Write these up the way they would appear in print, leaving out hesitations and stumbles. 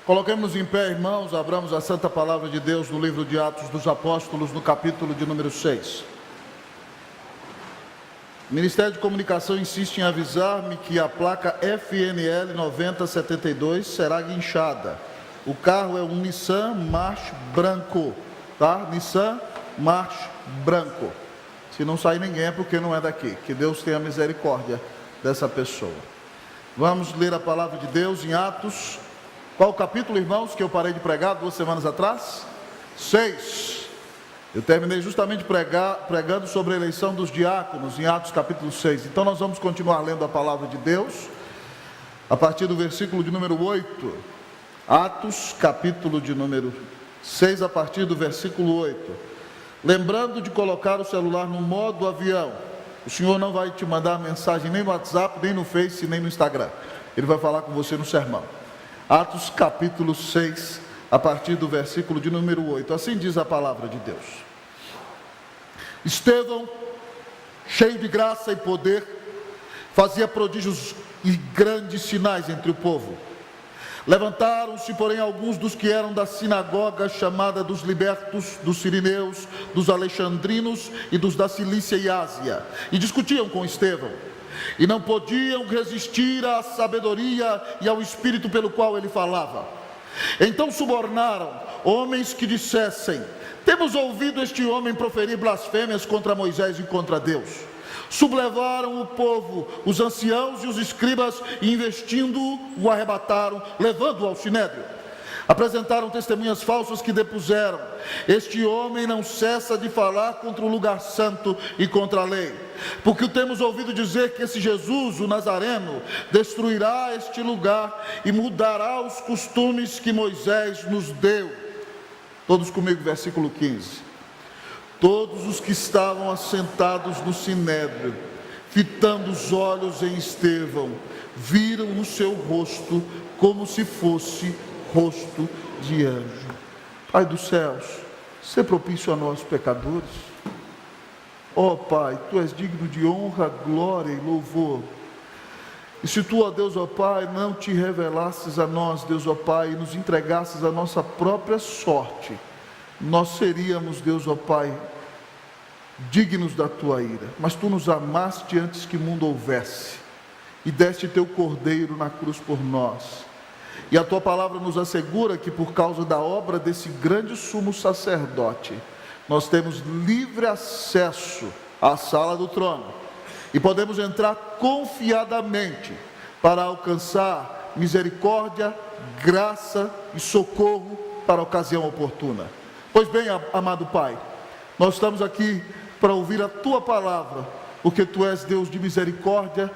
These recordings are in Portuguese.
Coloquemos em pé, irmãos, abramos a santa palavra de Deus no livro de Atos dos Apóstolos, no capítulo de número 6. O Ministério de Comunicação insiste em avisar-me que a placa FNL 9072 será guinchada. O carro é um Nissan March branco, tá? Nissan March branco. Se não sair ninguém é porque não é daqui. Que Deus tenha misericórdia dessa pessoa. Vamos ler a palavra de Deus em Atos. Qual o capítulo, irmãos, que eu parei de pregar 2 semanas atrás? 6. Eu terminei justamente pregando sobre a eleição dos diáconos, em Atos capítulo 6. Então nós vamos continuar lendo a palavra de Deus, a partir do versículo de número 8. Atos capítulo de número 6, a partir do versículo 8. Lembrando de colocar o celular no modo avião. O Senhor não vai te mandar mensagem nem no WhatsApp, nem no Face, nem no Instagram. Ele vai falar com você no sermão. Atos capítulo 6, a partir do versículo de número 8. Assim diz a palavra de Deus. Estevão, cheio de graça e poder, fazia prodígios e grandes sinais entre o povo. Levantaram-se, porém, alguns dos que eram da sinagoga chamada dos libertos, dos sirineus, dos alexandrinos e dos da Cilícia e Ásia, e discutiam com Estevão. E não podiam resistir à sabedoria e ao espírito pelo qual ele falava. Então subornaram homens que dissessem: temos ouvido este homem proferir blasfêmias contra Moisés e contra Deus. Sublevaram o povo, os anciãos e os escribas, e investindo-o, o arrebataram, levando-o ao sinédrio. Apresentaram testemunhas falsas que depuseram: este homem não cessa de falar contra o lugar santo e contra a lei, porque o temos ouvido dizer que esse Jesus, o Nazareno, destruirá este lugar e mudará os costumes que Moisés nos deu. Todos comigo, versículo 15. Todos os que estavam assentados no sinédrio, fitando os olhos em Estevão, viram o seu rosto como se fosse rosto de anjo. Pai dos céus, sê propício a nós pecadores. Ó Pai, Tu és digno de honra, glória e louvor. E se Tu, ó Deus, ó Pai, não Te revelasses a nós, Deus, ó Pai, e nos entregasses a nossa própria sorte, nós seríamos, Deus, ó Pai, dignos da Tua ira. Mas Tu nos amaste antes que o mundo houvesse, e deste Teu Cordeiro na cruz por nós. E a Tua palavra nos assegura que por causa da obra desse grande sumo sacerdote, nós temos livre acesso à sala do trono, e podemos entrar confiadamente para alcançar misericórdia, graça e socorro para a ocasião oportuna. Pois bem, amado Pai, nós estamos aqui para ouvir a Tua palavra, porque Tu és Deus de misericórdia,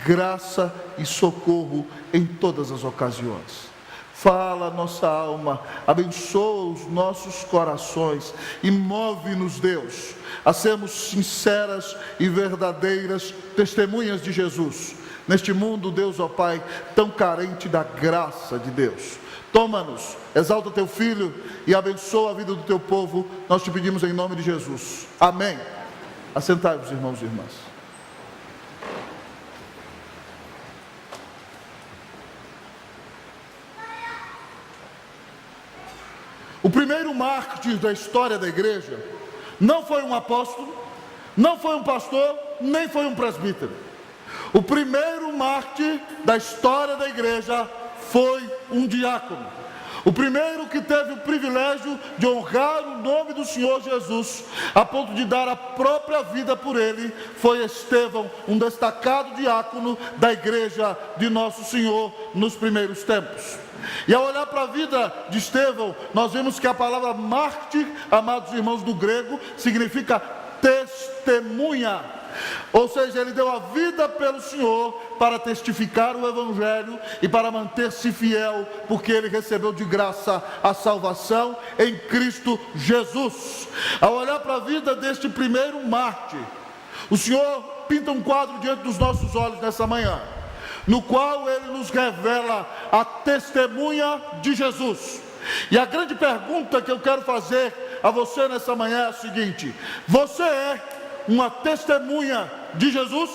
graça e socorro em todas as ocasiões. Fala a nossa alma, abençoa os nossos corações e move-nos, Deus, a sermos sinceras e verdadeiras testemunhas de Jesus neste mundo, Deus, ó Pai, tão carente da graça de Deus. Toma-nos, exalta Teu Filho e abençoa a vida do Teu povo, nós Te pedimos em nome de Jesus. Amém. Assentai-vos, irmãos e irmãs. O primeiro mártir da história da igreja não foi um apóstolo, não foi um pastor, nem foi um presbítero. O primeiro mártir da história da igreja foi um diácono. O primeiro que teve o privilégio de honrar o nome do Senhor Jesus, a ponto de dar a própria vida por ele, foi Estevão, um destacado diácono da igreja de Nosso Senhor nos primeiros tempos. E ao olhar para a vida de Estevão, nós vemos que a palavra mártir, amados irmãos, do grego, significa testemunha. Ou seja, ele deu a vida pelo Senhor para testificar o Evangelho e para manter-se fiel, porque ele recebeu de graça a salvação em Cristo Jesus. Ao olhar para a vida deste primeiro mártir, o Senhor pinta um quadro diante dos nossos olhos nessa manhã, no qual ele nos revela a testemunha de Jesus. E a grande pergunta que eu quero fazer a você nessa manhã é a seguinte: você é uma testemunha de Jesus?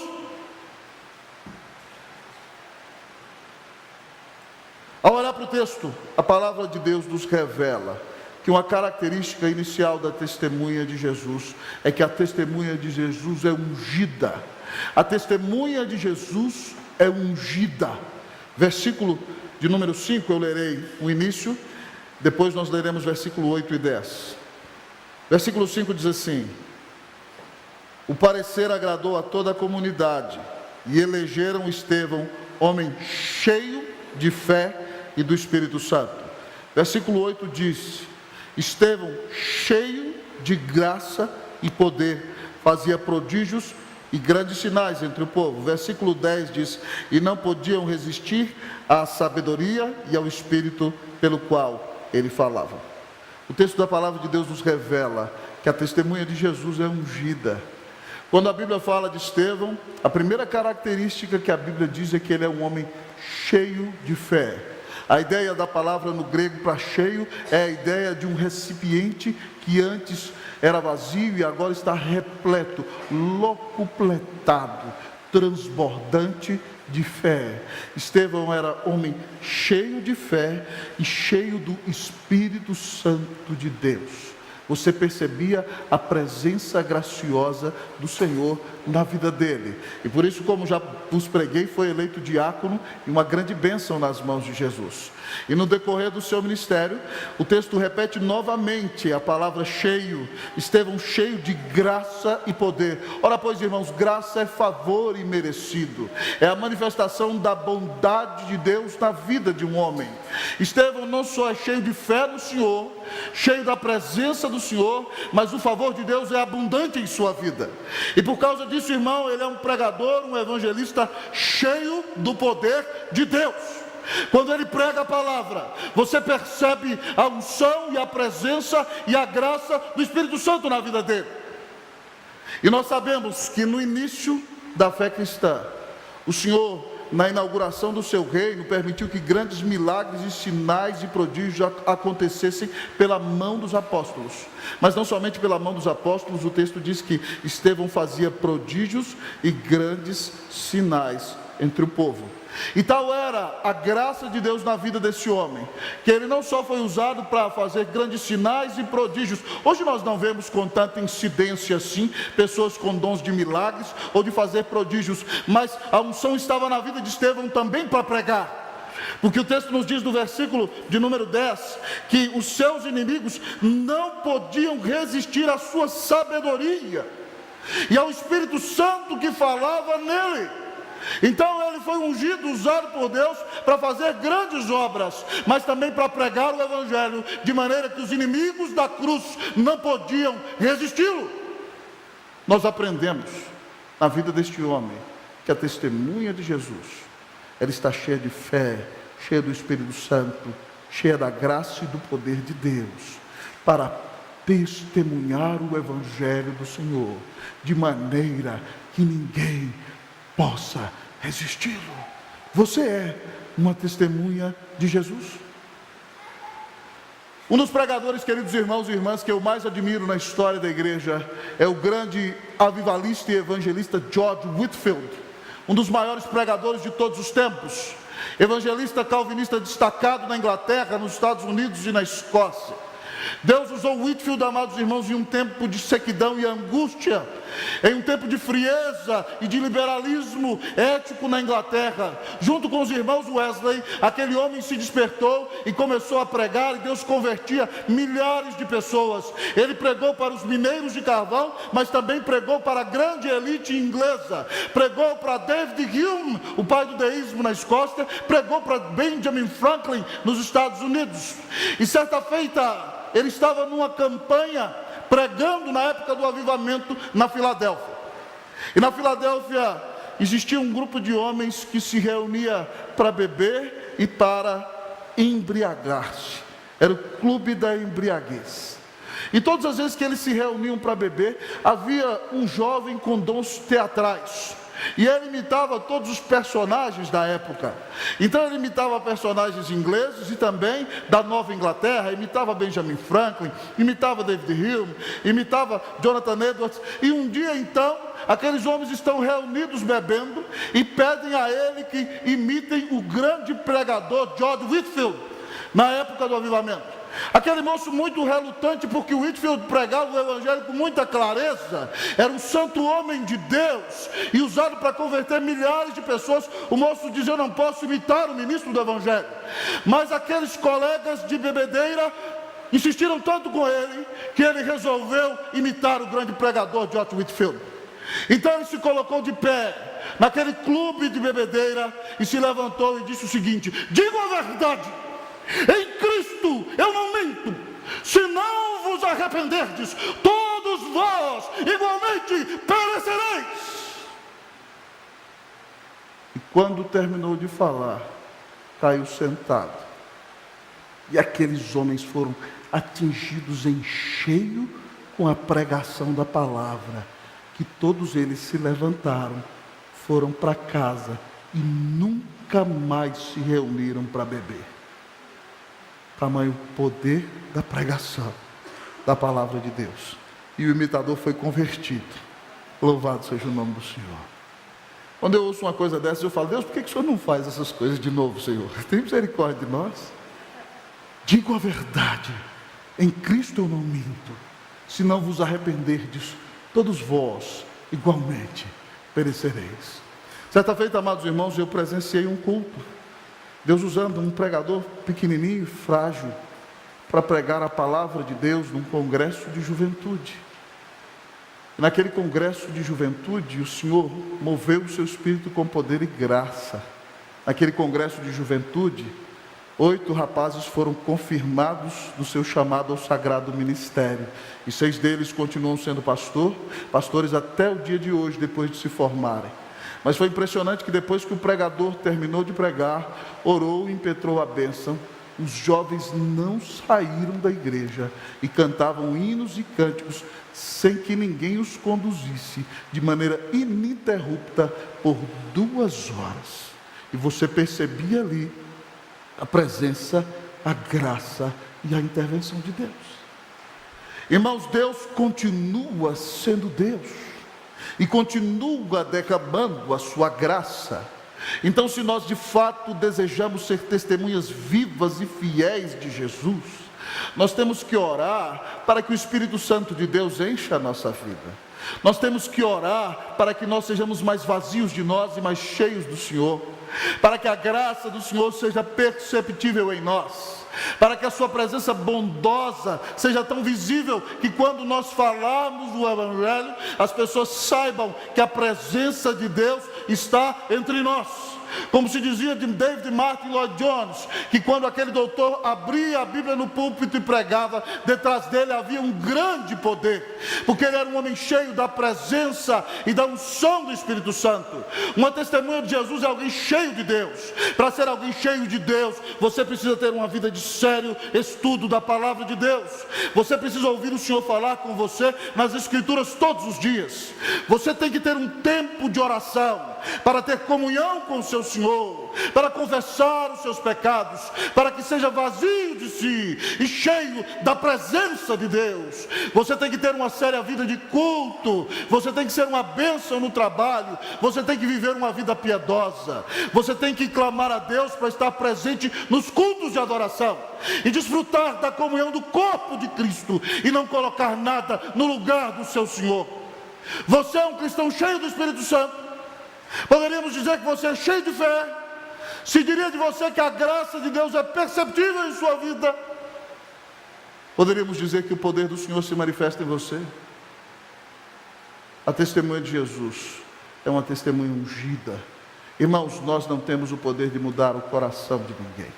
Ao olhar para o texto, a palavra de Deus nos revela que uma característica inicial da testemunha de Jesus é que a testemunha de Jesus é ungida. A testemunha de Jesus é ungida. Versículo de número 5, eu lerei o início, depois nós leremos versículo 8 e 10. Versículo 5 diz assim: o parecer agradou a toda a comunidade, e elegeram Estevão, homem cheio de fé e do Espírito Santo. Versículo 8 diz: Estevão, cheio de graça e poder, fazia prodígios e grandes sinais entre o povo. Versículo 10 diz: e não podiam resistir à sabedoria e ao Espírito pelo qual ele falava. O texto da palavra de Deus nos revela que a testemunha de Jesus é ungida. Quando a Bíblia fala de Estevão, a primeira característica que a Bíblia diz é que ele é um homem cheio de fé. A ideia da palavra no grego para cheio é a ideia de um recipiente que antes era vazio e agora está repleto, locupletado, transbordante de fé. Estevão era homem cheio de fé e cheio do Espírito Santo de Deus. Você percebia a presença graciosa do Senhor na vida dele. E por isso, como já vos preguei, foi eleito diácono e uma grande bênção nas mãos de Jesus. E no decorrer do seu ministério, o texto repete novamente a palavra cheio. Estevão cheio de graça e poder. Ora, pois, irmãos, graça é favor imerecido. É a manifestação da bondade de Deus na vida de um homem. Estevão não só é cheio de fé no Senhor, cheio da presença do Senhor, mas o favor de Deus é abundante em sua vida. E por causa disso, irmão, ele é um pregador, um evangelista cheio do poder de Deus. Quando ele prega a palavra, você percebe a unção e a presença e a graça do Espírito Santo na vida dele. E nós sabemos que no início da fé cristã, o Senhor, na inauguração do seu reino, permitiu que grandes milagres e sinais e prodígios acontecessem pela mão dos apóstolos. Mas não somente pela mão dos apóstolos, o texto diz que Estevão fazia prodígios e grandes sinais entre o povo. E tal era a graça de Deus na vida desse homem, que ele não só foi usado para fazer grandes sinais e prodígios. Hoje nós não vemos com tanta incidência assim, pessoas com dons de milagres ou de fazer prodígios, mas a unção estava na vida de Estevão também para pregar. Porque o texto nos diz no versículo de número 10, que os seus inimigos não podiam resistir à sua sabedoria, e ao Espírito Santo que falava nele. Então ele foi ungido, usado por Deus para fazer grandes obras, mas também para pregar o Evangelho, de maneira que os inimigos da cruz não podiam resisti-lo. Nós aprendemos na vida deste homem que a testemunha de Jesus, ela está cheia de fé, cheia do Espírito Santo, cheia da graça e do poder de Deus, para testemunhar o Evangelho do Senhor, de maneira que ninguém possa resisti-lo. Você é uma testemunha de Jesus? Um dos pregadores, queridos irmãos e irmãs, que eu mais admiro na história da igreja é o grande avivalista e evangelista George Whitefield, um dos maiores pregadores de todos os tempos, evangelista calvinista destacado na Inglaterra, nos Estados Unidos e na Escócia. Deus usou Whitefield, amados irmãos, em um tempo de sequidão e angústia, em um tempo de frieza e de liberalismo ético na Inglaterra. Junto com os irmãos Wesley, aquele homem se despertou e começou a pregar, e Deus convertia milhares de pessoas. Ele pregou para os mineiros de carvão, mas também pregou para a grande elite inglesa, pregou para David Hume, o pai do deísmo na Escócia, pregou para Benjamin Franklin nos Estados Unidos. E certa feita, ele estava numa campanha pregando na época do avivamento na Filadélfia. E na Filadélfia existia um grupo de homens que se reunia para beber e para embriagar-se. Era o clube da embriaguez. E todas as vezes que eles se reuniam para beber, havia um jovem com dons teatrais. E ele imitava todos os personagens da época. Então ele imitava personagens ingleses e também da Nova Inglaterra, imitava Benjamin Franklin, imitava David Hume, imitava Jonathan Edwards. E um dia então, aqueles homens estão reunidos bebendo e pedem a ele que imitem o grande pregador George Whitefield. na época do avivamento. Aquele moço muito relutante, porque o Whitefield pregava o evangelho com muita clareza, era um santo homem de Deus, e usado para converter milhares de pessoas. O moço dizia: eu não posso imitar o ministro do evangelho. Mas aqueles colegas de bebedeira insistiram tanto com ele, que ele resolveu imitar o grande pregador George Whitefield. Então ele se colocou de pé naquele clube de bebedeira e se levantou e disse o seguinte: digo a verdade, em Cristo eu não minto. Se não vos arrependerdes, todos vós igualmente perecereis. E quando terminou de falar, caiu sentado. E aqueles homens foram atingidos em cheio com a pregação da palavra, que todos eles se levantaram, foram para casa e nunca mais se reuniram para beber. Tamanho poder da pregação da palavra de Deus. E o imitador foi convertido. Louvado seja o nome do Senhor. Quando eu ouço uma coisa dessa, eu falo: Deus, por que o Senhor não faz essas coisas de novo, Senhor? Tem misericórdia de nós. Digo a verdade, em Cristo eu não minto. Se não vos arrependerdes, todos vós igualmente perecereis. Certa feita, amados irmãos, eu presenciei um culto, Deus usando um pregador pequenininho, frágil, para pregar a palavra de Deus num congresso de juventude. E naquele congresso de juventude, o Senhor moveu o seu espírito com poder e graça. Naquele congresso de juventude, 8 rapazes foram confirmados no seu chamado ao sagrado ministério, e 6 deles continuam sendo pastores até o dia de hoje, depois de se formarem. Mas foi impressionante que depois que o pregador terminou de pregar, orou e impetrou a bênção, os jovens não saíram da igreja e cantavam hinos e cânticos sem que ninguém os conduzisse, de maneira ininterrupta por 2 horas. E você percebia ali a presença, a graça e a intervenção de Deus. Irmãos, Deus continua sendo Deus e continua derramando a sua graça. Então, se nós de fato desejamos ser testemunhas vivas e fiéis de Jesus, nós temos que orar para que o Espírito Santo de Deus encha a nossa vida. Nós temos que orar para que nós sejamos mais vazios de nós e mais cheios do Senhor, para que a graça do Senhor seja perceptível em nós, para que a sua presença bondosa seja tão visível que quando nós falarmos o Evangelho, as pessoas saibam que a presença de Deus está entre nós. Como se dizia de David Martin Lloyd Jones, que quando aquele doutor abria a Bíblia no púlpito e pregava, detrás dele havia um grande poder, porque ele era um homem cheio da presença e da unção do Espírito Santo. Uma testemunha de Jesus é alguém cheio de Deus. Para ser alguém cheio de Deus, você precisa ter uma vida de sério estudo da palavra de Deus. Você precisa ouvir o Senhor falar com você nas Escrituras todos os dias. Você tem que ter um tempo de oração para ter comunhão com o seu Senhor, para confessar os seus pecados, para que seja vazio de si e cheio da presença de Deus. Você tem que ter uma séria vida de culto, você tem que ser uma bênção no trabalho, você tem que viver uma vida piedosa, você tem que clamar a Deus para estar presente nos cultos de adoração e desfrutar da comunhão do corpo de Cristo e não colocar nada no lugar do seu Senhor. Você é um cristão cheio do Espírito Santo. Poderíamos dizer que você é cheio de fé. Se diria de você que a graça de Deus é perceptível em sua vida. Poderíamos dizer que o poder do Senhor se manifesta em você. A testemunha de Jesus é uma testemunha ungida. Irmãos, nós não temos o poder de mudar o coração de ninguém.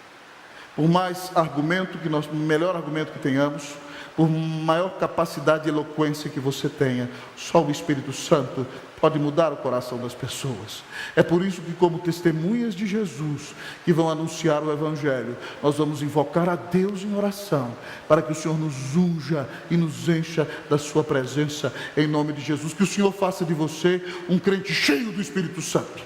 Por mais argumento que nós, melhor argumento que tenhamos, por maior capacidade de eloquência que você tenha, só o Espírito Santo pode mudar o coração das pessoas. É por isso que, como testemunhas de Jesus, que vão anunciar o Evangelho, nós vamos invocar a Deus em oração, para que o Senhor nos unja e nos encha da sua presença, em nome de Jesus. Que o Senhor faça de você um crente cheio do Espírito Santo.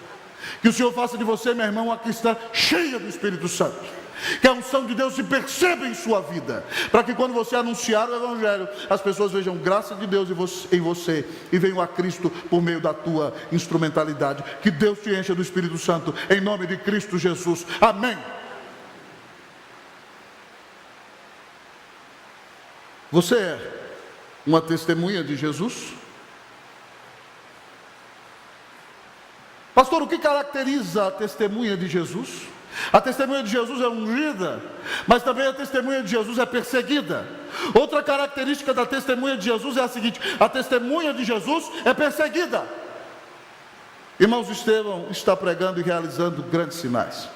Que o Senhor faça de você, meu irmão, uma cristã cheia do Espírito Santo. Que a unção de Deus se perceba em sua vida, para que quando você anunciar o Evangelho, as pessoas vejam graça de Deus em você e venham a Cristo por meio da tua instrumentalidade. Que Deus te encha do Espírito Santo, em nome de Cristo Jesus, amém. Você é uma testemunha de Jesus? Pastor, o que caracteriza a testemunha de Jesus? A testemunha de Jesus é ungida, mas também a testemunha de Jesus é perseguida. Outra característica da testemunha de Jesus é a seguinte: a testemunha de Jesus é perseguida. Irmãos, Estevão está pregando e realizando grandes sinais.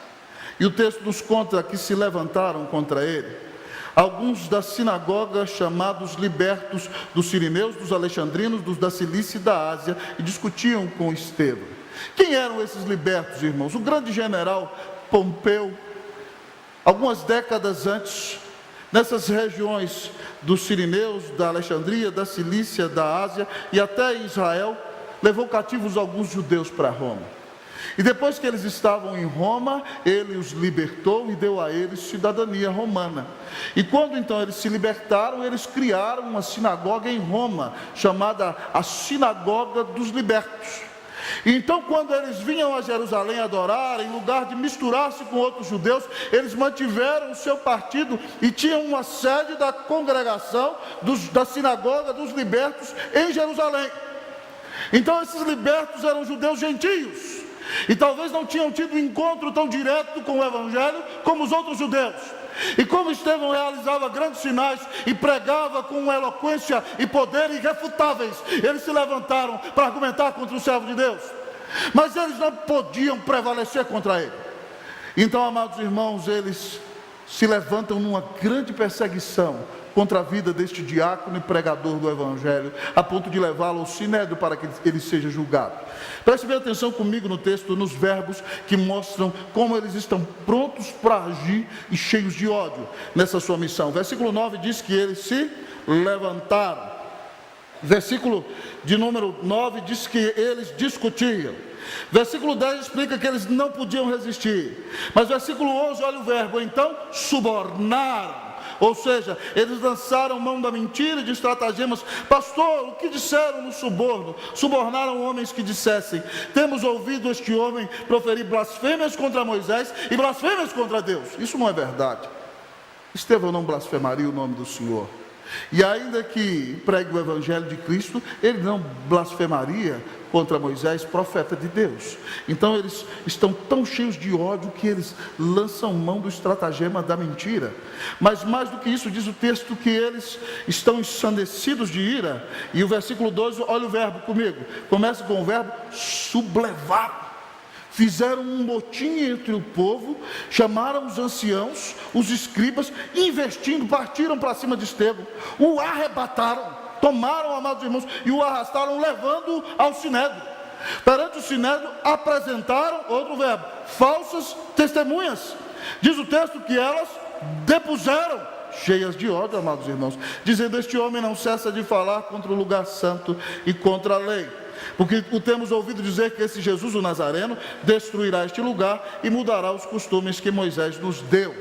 E o texto nos conta que se levantaram contra ele alguns da sinagoga, chamados libertos, dos sirineus, dos alexandrinos, dos da Cilícia e da Ásia, e discutiam com Estevão. Quem eram esses libertos, irmãos? O grande general Pompeu, algumas décadas antes, nessas regiões dos sirineus, da Alexandria, da Cilícia, da Ásia e até em Israel, levou cativos alguns judeus para Roma. E depois que eles estavam em Roma, ele os libertou e deu a eles cidadania romana. E quando então eles se libertaram, eles criaram uma sinagoga em Roma, chamada a Sinagoga dos Libertos. E então, quando eles vinham a Jerusalém adorar, em lugar de misturar-se com outros judeus, eles mantiveram o seu partido e tinham uma sede da congregação da Sinagoga dos Libertos em Jerusalém. Então esses libertos eram judeus gentios, e talvez não tinham tido encontro tão direto com o Evangelho como os outros judeus. E como Estevão realizava grandes sinais e pregava com eloquência e poder irrefutáveis, eles se levantaram para argumentar contra o servo de Deus, mas eles não podiam prevalecer contra ele. Então, amados irmãos, eles se levantam numa grande perseguição contra a vida deste diácono e pregador do Evangelho, a ponto de levá-lo ao sinédrio para que ele seja julgado. Preste bem atenção comigo no texto, nos verbos que mostram como eles estão prontos para agir e cheios de ódio nessa sua missão. Versículo 9 diz que eles se levantaram. Versículo de número 9 diz que eles discutiam. Versículo 10 explica que eles não podiam resistir. Mas versículo 11, olha o verbo, então subornaram. Ou seja, eles lançaram mão da mentira e de estratagemas. Pastor, o que disseram no suborno? Subornaram homens que dissessem: temos ouvido este homem proferir blasfêmias contra Moisés e blasfêmias contra Deus. Isso não é verdade. Estevão não blasfemaria o nome do Senhor. E ainda que pregue o Evangelho de Cristo, ele não blasfemaria contra Moisés, profeta de Deus. Então eles estão tão cheios de ódio que eles lançam mão do estratagema da mentira. Mas mais do que isso, diz o texto que eles estão ensandecidos de ira. E o versículo 12, olha o verbo comigo, começa com o verbo sublevar. Fizeram um motim entre o povo, chamaram os anciãos, os escribas, investindo, partiram para cima de Estevão, o arrebataram, tomaram, amados irmãos, e o arrastaram, levando-o ao sinédrio. Perante o sinédrio, apresentaram, outro verbo, falsas testemunhas. Diz o texto que elas depuseram, cheias de ódio, amados irmãos, dizendo: este homem não cessa de falar contra o lugar santo e contra a lei. Porque o temos ouvido dizer que esse Jesus, o Nazareno, destruirá este lugar e mudará os costumes que Moisés nos deu.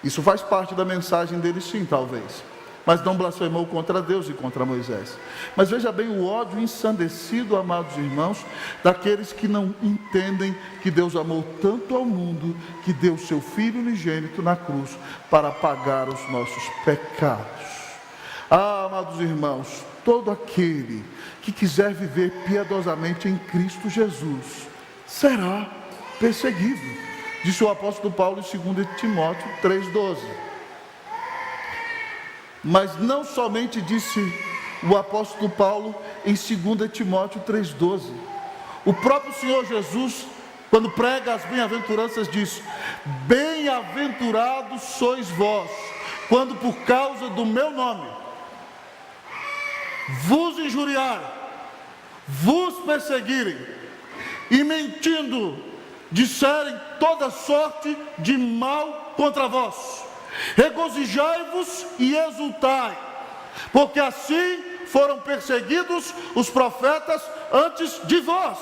Isso faz parte da mensagem dele, sim, talvez. Mas não blasfemou contra Deus e contra Moisés. Mas veja bem o ódio ensandecido, amados irmãos, daqueles que não entendem que Deus amou tanto ao mundo, que deu seu Filho unigênito na cruz para pagar os nossos pecados. Ah, amados irmãos, todo aquele que quiser viver piedosamente em Cristo Jesus será perseguido, disse o apóstolo Paulo em 2 Timóteo 3,12. Mas não somente disse o apóstolo Paulo em 2 Timóteo 3,12. O próprio Senhor Jesus, quando prega as bem-aventuranças, diz: bem-aventurados sois vós, quando por causa do meu nome vos injuriarem, vos perseguirem, e mentindo disserem toda sorte de mal contra vós. Regozijai-vos e exultai, porque assim foram perseguidos os profetas antes de vós.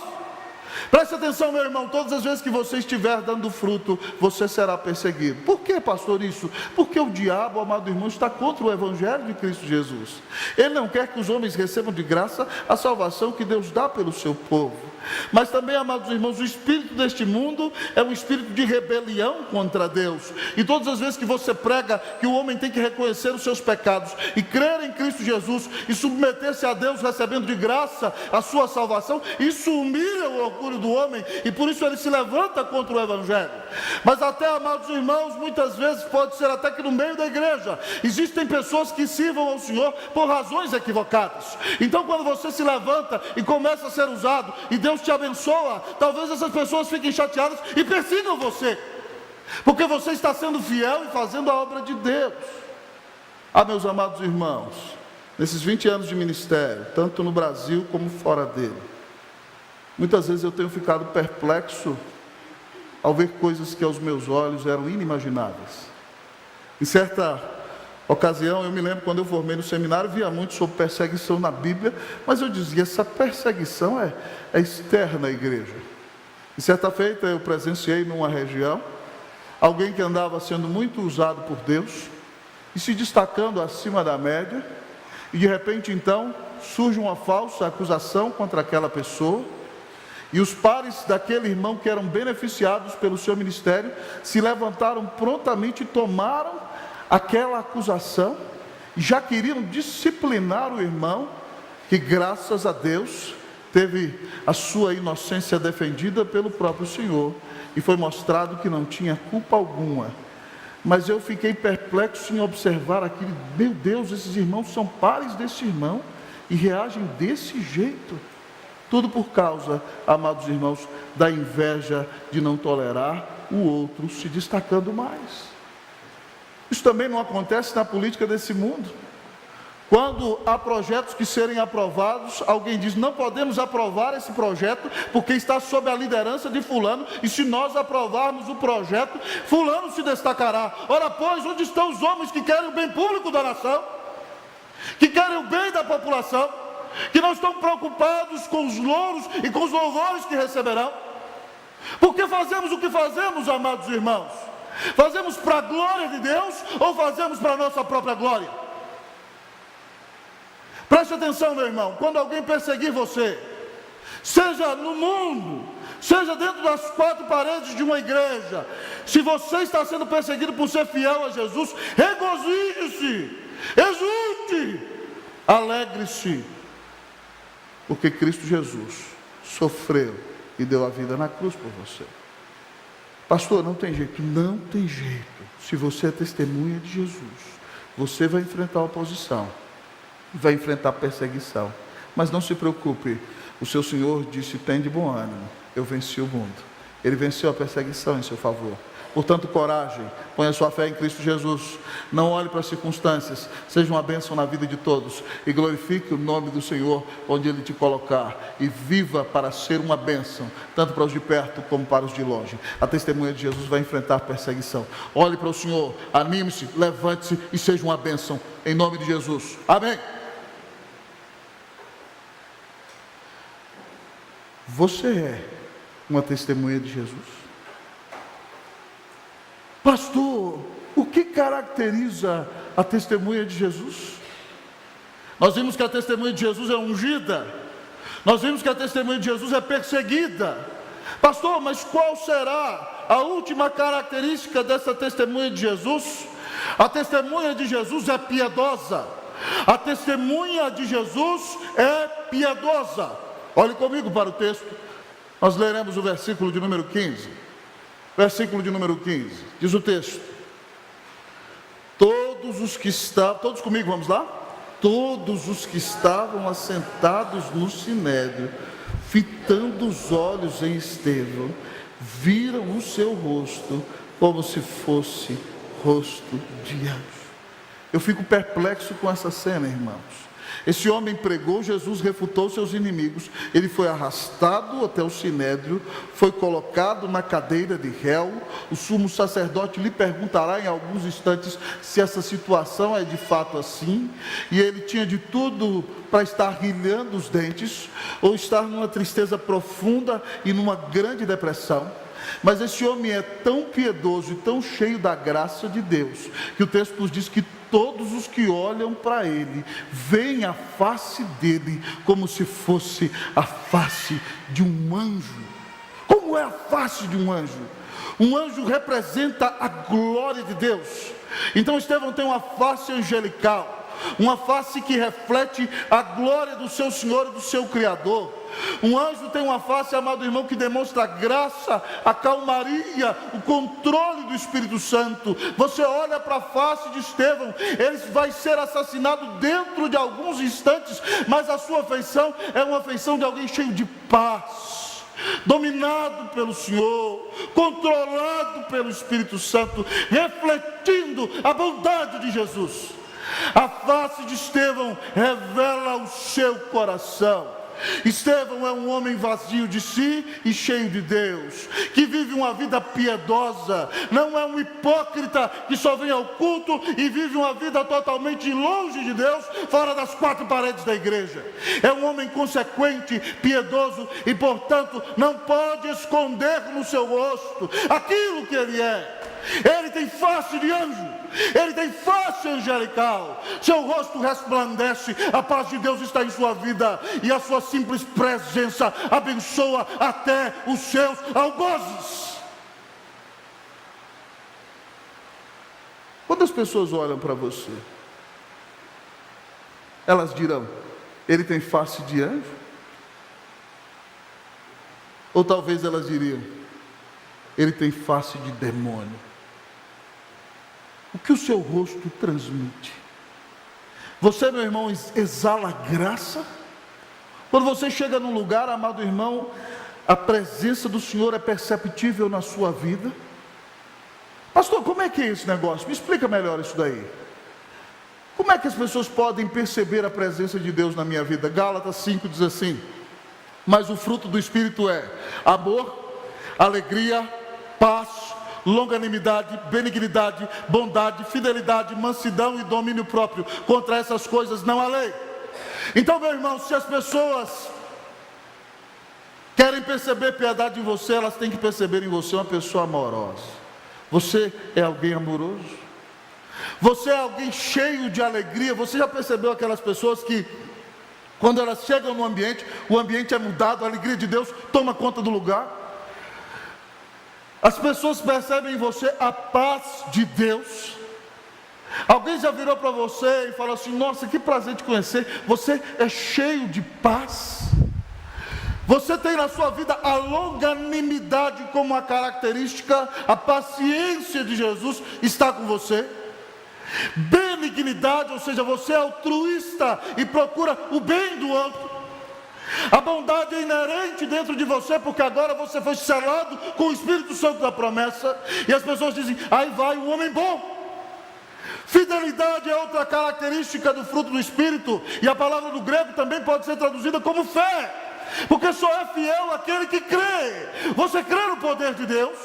Preste atenção, meu irmão, todas as vezes que você estiver dando fruto, você será perseguido. Por que, pastor, isso? Porque o diabo, amado irmão, está contra o evangelho de Cristo Jesus. Ele não quer que os homens recebam de graça a salvação que Deus dá pelo seu povo. Mas também, amados irmãos, o espírito deste mundo é um espírito de rebelião contra Deus. E todas as vezes que você prega que o homem tem que reconhecer os seus pecados e crer em Cristo Jesus e submeter-se a Deus recebendo de graça a sua salvação, isso humilha o orgulho do homem e por isso ele se levanta contra o evangelho. Mas até, amados irmãos, muitas vezes pode ser até que no meio da igreja existem pessoas que sirvam ao Senhor por razões equivocadas. Então quando você se levanta e começa a ser usado e Deus te abençoa, talvez essas pessoas fiquem chateadas e persigam você, porque você está sendo fiel e fazendo a obra de Deus. Meus amados irmãos, nesses 20 anos de ministério, tanto no Brasil como fora dele, muitas vezes eu tenho ficado perplexo ao ver coisas que aos meus olhos eram inimagináveis. Em certa ocasião, eu me lembro quando eu formei no seminário, via muito sobre perseguição na Bíblia, mas eu dizia, essa perseguição é externa à igreja. E certa feita eu presenciei numa região, alguém que andava sendo muito usado por Deus, e se destacando acima da média, e de repente então, surge uma falsa acusação contra aquela pessoa, e os pares daquele irmão que eram beneficiados pelo seu ministério, se levantaram prontamente e tomaram aquela acusação, já queriam disciplinar o irmão, que graças a Deus, teve a sua inocência defendida pelo próprio Senhor, e foi mostrado que não tinha culpa alguma. Mas eu fiquei perplexo em observar aquilo, meu Deus, esses irmãos são pares desse irmão, e reagem desse jeito, tudo por causa, amados irmãos, da inveja de não tolerar o outro se destacando mais. Isso também não acontece na política desse mundo. Quando há projetos que serem aprovados, alguém diz, não podemos aprovar esse projeto, porque está sob a liderança de fulano, e se nós aprovarmos o projeto, fulano se destacará. Ora pois, onde estão os homens que querem o bem público da nação? Que querem o bem da população? Que não estão preocupados com os louros e com os louvores que receberão? Por que fazemos o que fazemos, amados irmãos? Fazemos para a glória de Deus ou fazemos para a nossa própria glória? Preste atenção, meu irmão, quando alguém perseguir você, seja no mundo, seja dentro das quatro paredes de uma igreja, se você está sendo perseguido por ser fiel a Jesus, regozije-se, exulte, alegre-se, porque Cristo Jesus sofreu e deu a vida na cruz por você. Pastor, não tem jeito. Não tem jeito. Se você é testemunha de Jesus, você vai enfrentar oposição, vai enfrentar perseguição, mas não se preocupe, o seu Senhor disse, tem de bom ânimo, eu venci o mundo. Ele venceu a perseguição em seu favor. Portanto, coragem, ponha sua fé em Cristo Jesus, não olhe para as circunstâncias, seja uma bênção na vida de todos, e glorifique o nome do Senhor, onde Ele te colocar, e viva para ser uma bênção, tanto para os de perto como para os de longe. A testemunha de Jesus vai enfrentar perseguição. Olhe para o Senhor, anime-se, levante-se e seja uma bênção, em nome de Jesus, amém. Você é uma testemunha de Jesus? Pastor, o que caracteriza a testemunha de Jesus? Nós vimos que a testemunha de Jesus é ungida. Nós vimos que a testemunha de Jesus é perseguida. Pastor, mas qual será a última característica dessa testemunha de Jesus? A testemunha de Jesus é piedosa. A testemunha de Jesus é piedosa. Olhe comigo para o texto. Nós leremos o versículo de número 15. Versículo de número 15, diz o texto, todos comigo, vamos lá? Todos os que estavam assentados no sinédrio, fitando os olhos em Estevão, viram o seu rosto como se fosse rosto de anjo. Eu fico perplexo com essa cena, irmãos. Esse homem pregou, Jesus refutou seus inimigos, ele foi arrastado até o sinédrio, foi colocado na cadeira de réu. O sumo sacerdote lhe perguntará em alguns instantes se essa situação é de fato assim, e ele tinha de tudo para estar rilhando os dentes, ou estar numa tristeza profunda e numa grande depressão. Mas esse homem é tão piedoso e tão cheio da graça de Deus, que o texto nos diz que todos os que olham para ele, veem a face dele como se fosse a face de um anjo. Como é a face de um anjo? Um anjo representa a glória de Deus. Então Estevão tem uma face angelical, uma face que reflete a glória do seu Senhor e do seu Criador. Um anjo tem uma face, amado irmão, que demonstra a graça, a calmaria, o controle do Espírito Santo. Você olha para a face de Estevão, ele vai ser assassinado dentro de alguns instantes, mas a sua feição é uma feição de alguém cheio de paz, dominado pelo Senhor, controlado pelo Espírito Santo, refletindo a bondade de Jesus. A face de Estevão revela o seu coração. Estevão é um homem vazio de si e cheio de Deus, que vive uma vida piedosa. Não é um hipócrita que só vem ao culto e vive uma vida totalmente longe de Deus, fora das quatro paredes da igreja. É um homem consequente, piedoso e, portanto, não pode esconder no seu rosto aquilo que ele é. Ele tem face de anjo, ele tem face angelical, seu rosto resplandece, a paz de Deus está em sua vida, e a sua simples presença abençoa até os seus algozes. Quando as pessoas olham para você, elas dirão: ele tem face de anjo? Ou talvez elas diriam: ele tem face de demônio? O que o seu rosto transmite? Você, meu irmão, exala graça? Quando você chega num lugar, amado irmão, a presença do Senhor é perceptível na sua vida? Pastor, como é que é esse negócio? Me explica melhor isso daí. Como é que as pessoas podem perceber a presença de Deus na minha vida? Gálatas 5 diz assim: mas o fruto do Espírito é amor, alegria, paz, longanimidade, benignidade, bondade, fidelidade, mansidão e domínio próprio. Contra essas coisas não há lei. Então, meu irmão, se as pessoas querem perceber piedade em você, elas têm que perceber em você uma pessoa amorosa. Você é alguém amoroso? Você é alguém cheio de alegria? Você já percebeu aquelas pessoas que, quando elas chegam no ambiente, o ambiente é mudado, a alegria de Deus toma conta do lugar? As pessoas percebem em você a paz de Deus. Alguém já virou para você e falou assim: nossa, que prazer te conhecer, você é cheio de paz. Você tem na sua vida a longanimidade como uma característica, a paciência de Jesus está com você. Benignidade, ou seja, você é altruísta e procura o bem do outro. A bondade é inerente dentro de você, porque agora você foi selado com o Espírito Santo da promessa. E as pessoas dizem: aí vai um homem bom. Fidelidade é outra característica do fruto do Espírito, e a palavra do grego também pode ser traduzida como fé, porque só é fiel aquele que crê. Você crê no poder de Deus?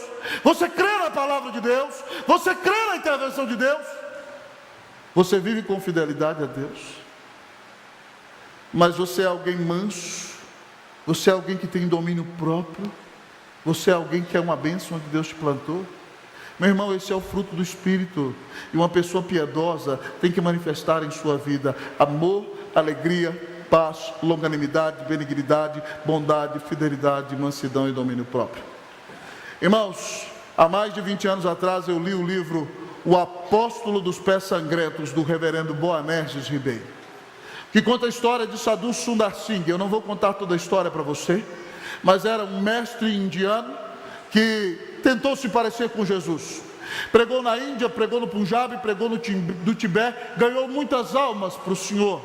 Você crê na palavra de Deus? Você crê na intervenção de Deus? Você vive com fidelidade a Deus? Mas você é alguém manso? Você é alguém que tem domínio próprio? Você é alguém que é uma bênção onde Deus te plantou? Meu irmão, esse é o fruto do Espírito. E uma pessoa piedosa tem que manifestar em sua vida amor, alegria, paz, longanimidade, benignidade, bondade, fidelidade, mansidão e domínio próprio. Irmãos, há mais de 20 anos atrás eu li o livro O Apóstolo dos Pés Sangrentos, do reverendo Boanerges Ribeiro, que conta a história de Sadhu Sundar Singh. Eu não vou contar toda a história para você, mas era um mestre indiano que tentou se parecer com Jesus. Pregou na Índia, pregou no Punjab, pregou no Tibete, ganhou muitas almas para o Senhor.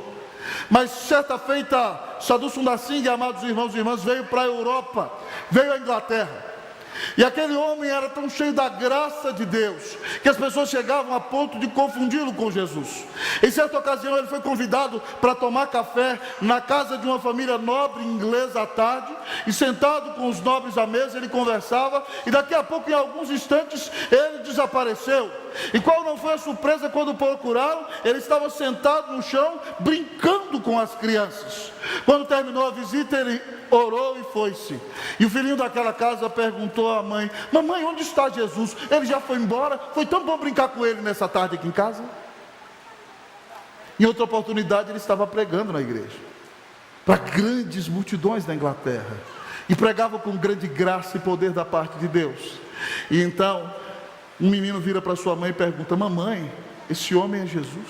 Mas certa feita, Sadhu Sundar Singh, amados irmãos e irmãs, veio para a Europa, veio à Inglaterra. E aquele homem era tão cheio da graça de Deus, que as pessoas chegavam a ponto de confundi-lo com Jesus. Em certa ocasião ele foi convidado para tomar café na casa de uma família nobre inglesa à tarde, e sentado com os nobres à mesa, ele conversava, e daqui a pouco, em alguns instantes, ele desapareceu. E qual não foi a surpresa quando o procuraram? Ele estava sentado no chão, brincando com as crianças. Quando terminou a visita, ele orou e foi-se. E o filhinho daquela casa perguntou à mãe: mamãe, onde está Jesus? Ele já foi embora? Foi tão bom brincar com ele nessa tarde aqui em casa. Em outra oportunidade, ele estava pregando na igreja para grandes multidões da Inglaterra, e pregava com grande graça e poder da parte de Deus. E então um menino vira para sua mãe e pergunta: mamãe, esse homem é Jesus?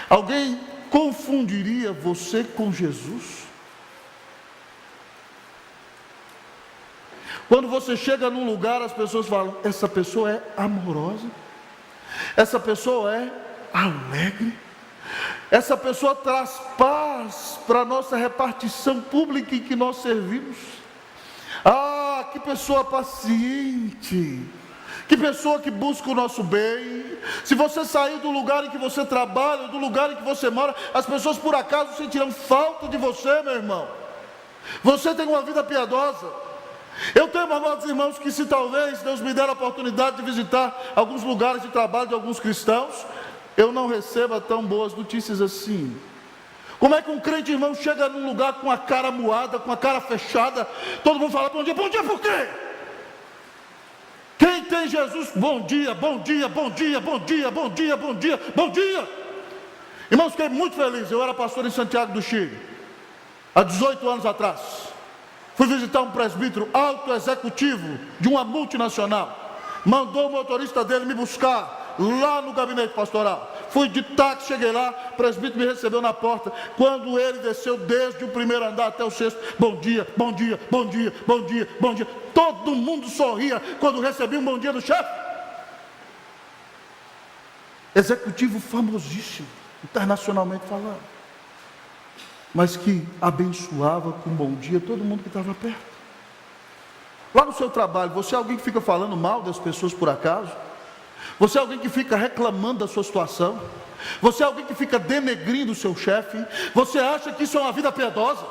Alguém confundiria você com Jesus? Quando você chega num lugar, as pessoas falam: essa pessoa é amorosa, essa pessoa é alegre, essa pessoa traz paz para a nossa repartição pública em que nós servimos. Ah, que pessoa paciente, que pessoa que busca o nosso bem. Se você sair do lugar em que você trabalha, do lugar em que você mora, as pessoas por acaso sentirão falta de você, meu irmão. Você tem uma vida piedosa. Eu tenho, amados irmãos, que se talvez Deus me der a oportunidade de visitar alguns lugares de trabalho de alguns cristãos, eu não receba tão boas notícias assim. Como é que um crente, irmão, chega num lugar com a cara moada, com a cara fechada, todo mundo fala bom dia por quê? Quem tem Jesus, bom dia, bom dia, bom dia, bom dia, bom dia, bom dia, bom dia. Irmãos, fiquei muito feliz. Eu era pastor em Santiago do Chile, há 18 anos atrás. Fui visitar um presbítero alto executivo de uma multinacional. Mandou o motorista dele me buscar lá no gabinete pastoral. Fui de táxi, cheguei lá, o presbítero me recebeu na porta. Quando ele desceu desde o primeiro andar até o sexto: bom dia, bom dia, bom dia, bom dia, bom dia. Todo mundo sorria quando recebia um bom dia do chefe. Executivo famosíssimo, internacionalmente falando, mas que abençoava com um bom dia todo mundo que estava perto. Lá no seu trabalho, você é alguém que fica falando mal das pessoas por acaso? Você é alguém que fica reclamando da sua situação? Você é alguém que fica denegrindo o seu chefe? Você acha que isso é uma vida piedosa?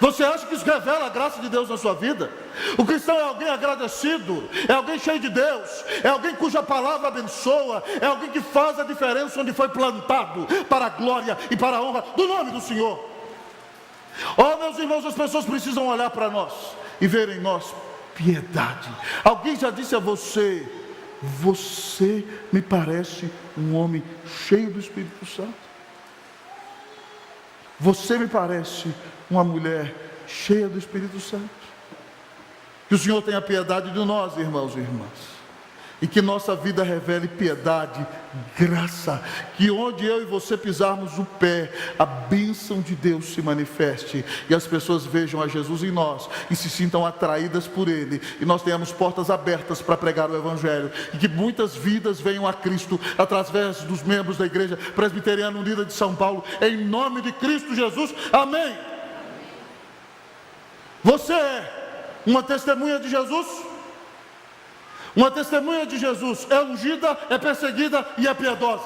Você acha que isso revela a graça de Deus na sua vida? O cristão é alguém agradecido, é alguém cheio de Deus, é alguém cuja palavra abençoa, é alguém que faz a diferença onde foi plantado, para a glória e para a honra do nome do Senhor. Oh, meus irmãos, as pessoas precisam olhar para nós e ver em nós piedade. Alguém já disse a você: você me parece um homem cheio do Espírito Santo? Você me parece uma mulher cheia do Espírito Santo? Que o Senhor tenha piedade de nós, irmãos e irmãs, e que nossa vida revele piedade, graça, que onde eu e você pisarmos o pé, a bênção de Deus se manifeste, e as pessoas vejam a Jesus em nós, e se sintam atraídas por Ele, e nós tenhamos portas abertas para pregar o Evangelho, e que muitas vidas venham a Cristo, através dos membros da Igreja Presbiteriana Unida de São Paulo, em nome de Cristo Jesus, amém. Você é uma testemunha de Jesus? Uma testemunha de Jesus é ungida, é perseguida e é piedosa.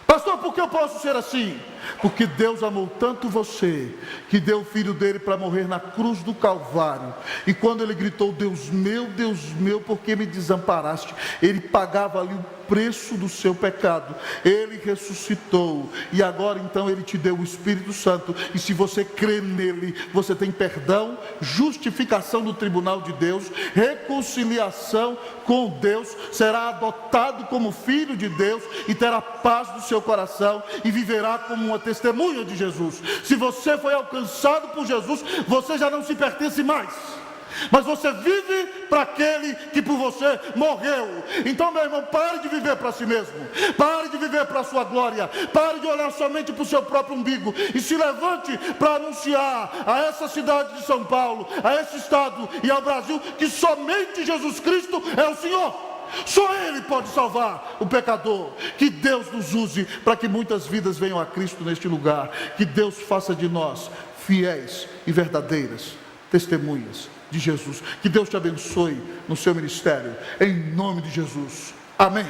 Pastor, por que eu posso ser assim? Porque Deus amou tanto você, que deu o Filho dele para morrer na cruz do Calvário. E quando ele gritou: Deus meu, por que me desamparaste? Ele pagava ali o preço do seu pecado. Ele ressuscitou, e agora então ele te deu o Espírito Santo. E se você crê nele, você tem perdão, justificação do tribunal de Deus, reconciliação com Deus, será adotado como filho de Deus, e terá paz no seu coração, e viverá como uma testemunha de Jesus. Se você foi alcançado por Jesus, você já não se pertence mais, mas você vive para aquele que por você morreu. Então, meu irmão, pare de viver para si mesmo, pare de viver para a sua glória, pare de olhar somente para o seu próprio umbigo, e se levante para anunciar a essa cidade de São Paulo, a esse estado e ao Brasil, que somente Jesus Cristo é o Senhor. Só Ele pode salvar o pecador. Que Deus nos use para que muitas vidas venham a Cristo neste lugar. Que Deus faça de nós fiéis e verdadeiras testemunhas de Jesus. Que Deus te abençoe no seu ministério, em nome de Jesus. Amém.